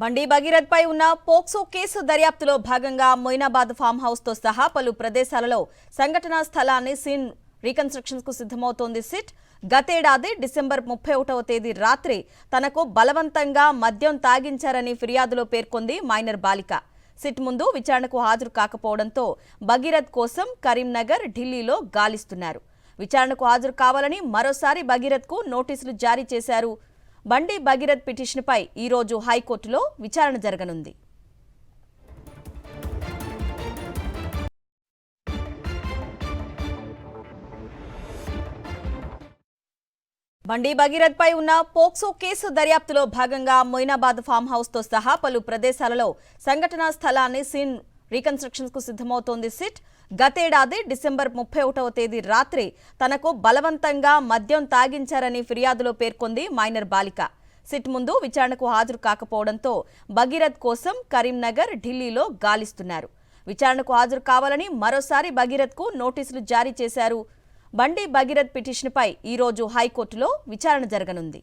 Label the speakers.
Speaker 1: బండి భగీరథ్ పై ఉన్న POCSO case దర్యాప్తులో భాగంగా మొయినాబాద్ ఫామ్ హౌస్ తో సహా పలు ప్రదేశాలలో సంఘటనా స్థలాన్ని సీన్ రీకన్స్ట్రక్షన్స్ కు సిద్ధమవుతోంది సిట్. గతేడాది డిసెంబర్ 31వ తేదీ రాత్రి తనకు బలవంతంగా మద్యం తాగించారని ఫిర్యాదులో పేర్కొంది మైనర్ బాలిక. సిట్ ముందు విచారణకు హాజరు కాకపోవడంతో భగీరథ్ కోసం కరీంనగర్, ఢిల్లీలో గాలిస్తున్నారు. విచారణకు హాజరు కావాలని మరోసారి భగీరథ్ కు నోటీసులు జారీ చేశారు. బండి భగీరథ్ పిటిషన్పై ఈరోజు హైకోర్టులో విచారణ జరగనుంది. బండి భగీరథ్ పై ఉన్న పోక్సో కేసు దర్యాప్తులో భాగంగా మొయినాబాద్ ఫామ్ హౌస్ తో సహా పలు ప్రదేశాలలో సంఘటనా స్థలాన్ని సీన్ రీకన్స్ట్రక్షన్స్ కు సిద్ధమవుతోంది సిట్. గతేడాది డిసెంబర్ 31వ తేదీ రాత్రి తనకు బలవంతంగా మద్యం తాగించారని ఫిర్యాదులో పేర్కొంది మైనర్ బాలిక. సిట్ ముందు విచారణకు హాజరు కాకపోవడంతో భగీరథ్ కోసం కరీంనగర్, ఢిల్లీలో గాలిస్తున్నారు. విచారణకు హాజరు కావాలని మరోసారి భగీరథ్ కు నోటీసులు జారీ చేశారు. బండి భగీరథ్ పిటిషన్పై ఈరోజు హైకోర్టులో విచారణ జరగనుంది.